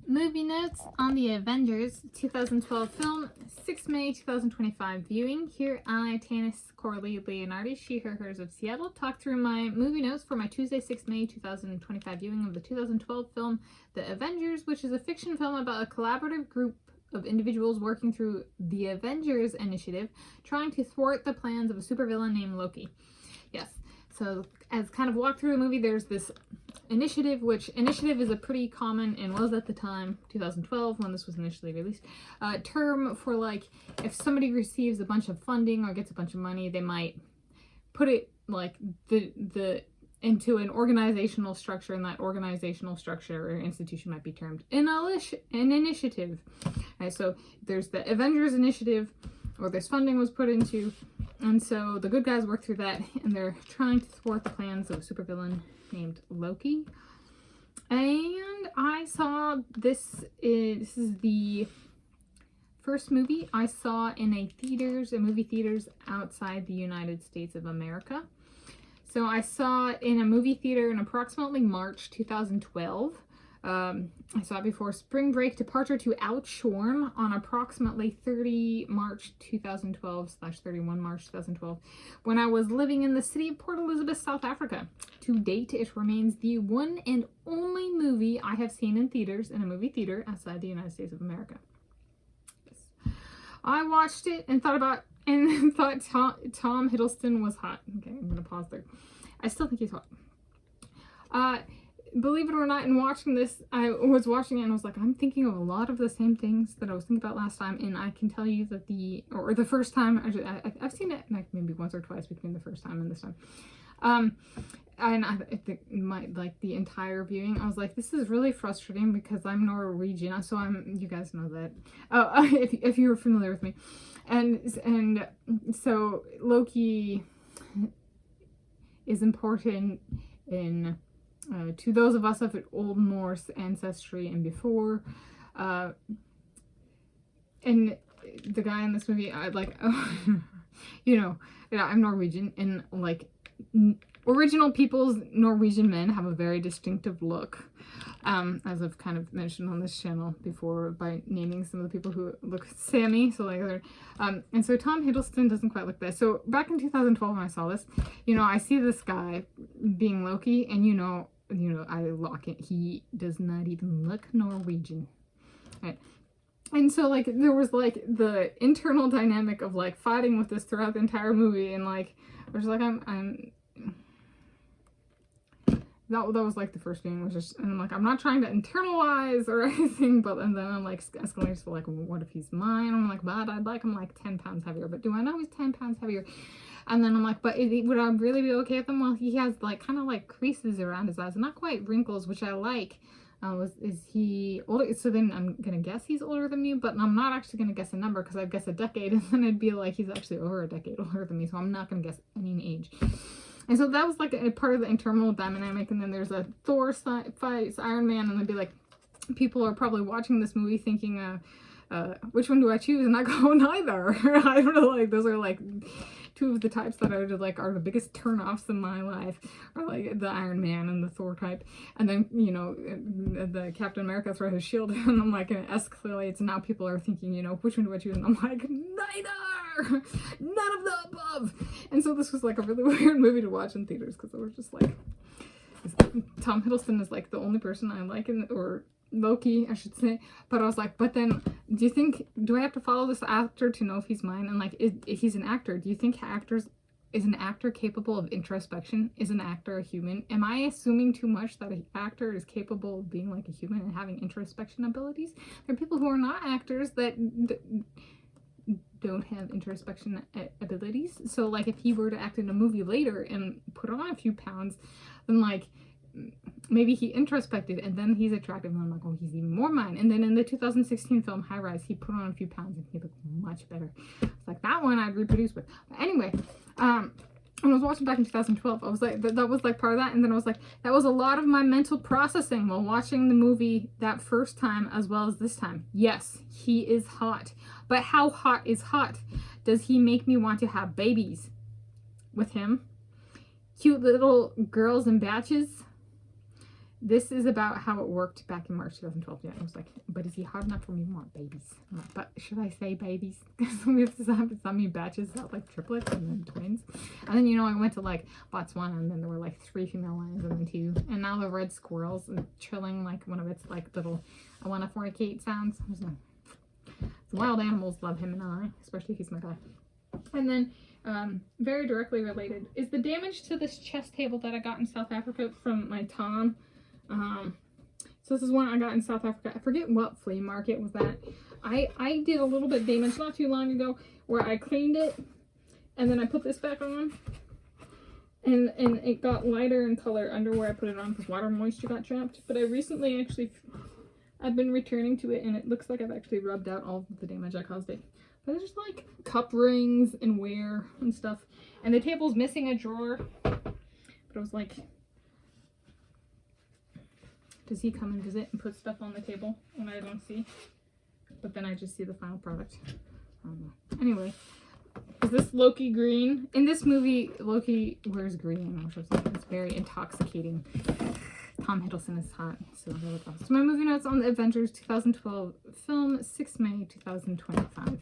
Movie notes on the Avengers 2012 film, 6 May 2025 viewing. Here I, Tanis Coralee Leonhardi, she, her, hers of Seattle, talk through my movie notes for my Tuesday, 6 May 2025 viewing of the 2012 film The Avengers, which is a fiction film about a collaborative group of individuals working through the Avengers Initiative, trying to thwart the plans of a supervillain named Loki. Yes, so as kind of walk through the movie, there's this initiative, which initiative is a pretty common, and was at the time, 2012, when this was initially released, term for like, if somebody receives a bunch of funding or gets a bunch of money, they might put it like into an organizational structure, and that organizational structure or institution might be termed an initiative. Right, so there's the Avengers Initiative, or this funding was put into, and so the good guys work through that, and they're trying to thwart the plans of a supervillain named Loki. And I saw this is the first movie I saw in movie theaters outside the United States of America. So I saw it in a movie theater in approximately March 2012. I saw it before spring break departure to Outshorn on approximately 30 March 2012 / 31 March 2012 when I was living in the city of Port Elizabeth, South Africa. To date, it remains the one and only movie I have seen in theaters in a movie theater outside the United States of America. Yes. I watched it and thought Tom Hiddleston was hot. Okay, I'm gonna pause there. I still think he's hot. Believe it or not, in watching this, I was watching it and I was like, I'm thinking of a lot of the same things that I was thinking about last time, and I can tell you that the first time, I've seen it like maybe once or twice between the first time and this time. And I think the entire viewing, I was like, this is really frustrating because I'm Norwegian, so you guys know that. If you're familiar with me. And so Loki is important in to those of us of Old Norse ancestry and before, and the guy in this movie, I'm Norwegian, and like original peoples, Norwegian men have a very distinctive look, as I've kind of mentioned on this channel before by naming some of the people who look Sammy. So like, and so Tom Hiddleston doesn't quite look that. So back in 2012 when I saw this, I see this guy being Loki, and I lock it. He does not even look Norwegian, right? And so like there was like the internal dynamic of like fighting with this throughout the entire movie, and like I was like that was like the first thing was just, and I'm like, I'm not trying to internalize or anything, but and then I'm like escalating to like, well, what if he's mine? I'm like, but I'd like him like 10 pounds heavier, but do I know he's 10 pounds heavier? And then I'm like, but would I really be okay with him? Well, he has like kind of like creases around his eyes, not quite wrinkles, which I like. Is he older? So then I'm gonna guess he's older than me, but I'm not actually gonna guess a number because I'd guess a decade, and then I'd be like, he's actually over a decade older than me, so I'm not gonna guess any age. And so that was like a part of the internal dynamic. And then there's a Thor fights Iron Man, and they'd be like, people are probably watching this movie thinking, which one do I choose? And I go, neither. I don't know, like those are like two of the types that are the biggest turnoffs in my life, are like the Iron Man and the Thor type. And then the Captain America throws his shield, and I'm like, and it escalates, and now people are thinking, which one do I choose? And I'm like, neither, none of the above. And so this was like a really weird movie to watch in theaters, because it was just like, Tom Hiddleston is like the only person I like or Loki, I should say. But I was like, but then do I have to follow this actor to know if he's mine? And like, if he's an actor, do you think is an actor capable of introspection? Is an actor a human? Am I assuming too much that an actor is capable of being like a human and having introspection abilities? There are people who are not actors that don't have introspection abilities. So like, if he were to act in a movie later and put on a few pounds, then like, maybe he introspected and then he's attractive, and I'm like, oh, he's even more mine. And then in the 2016 film High Rise, he put on a few pounds and he looked much better. It's like, that one I'd reproduce with. But anyway, when I was watching back in 2012, I was like, that was like part of that. And then I was like, that was a lot of my mental processing while watching the movie that first time as well as this time. Yes, he is hot, but how hot is hot? Does he make me want to have babies with him? Cute little girls in batches? This is about how it worked back in March 2012. Yeah, I was like, but is he hard enough for me? We want babies. I'm like, but should I say babies? Because we have to have so many batches out, like triplets and then twins. And then, you know, I went to like Botswana and then there were like 3 female lions and then 2. And now the red squirrels and trilling like one of its like little I want to fornicate sounds. I was like, the wild animals love him and I, especially if he's my guy. And then very directly related is the damage to this chess table that I got in South Africa from my Tom. So this is one I got in South Africa. I forget what flea market was that. I did a little bit of damage not too long ago where I cleaned it and then I put this back on and it got lighter in color under where I put it on because water moisture got trapped. But I recently I've been returning to it and it looks like I've actually rubbed out all of the damage I caused it. But there's like cup rings and wear and stuff. And the table's missing a drawer. But I was like, does he come and visit and put stuff on the table when I don't see? But then I just see the final product. I don't know. Anyway, is this Loki green? In this movie, Loki wears green, which is very intoxicating. Tom Hiddleston is hot, so there we go. So my movie notes on the Avengers 2012 film, 6 May 2025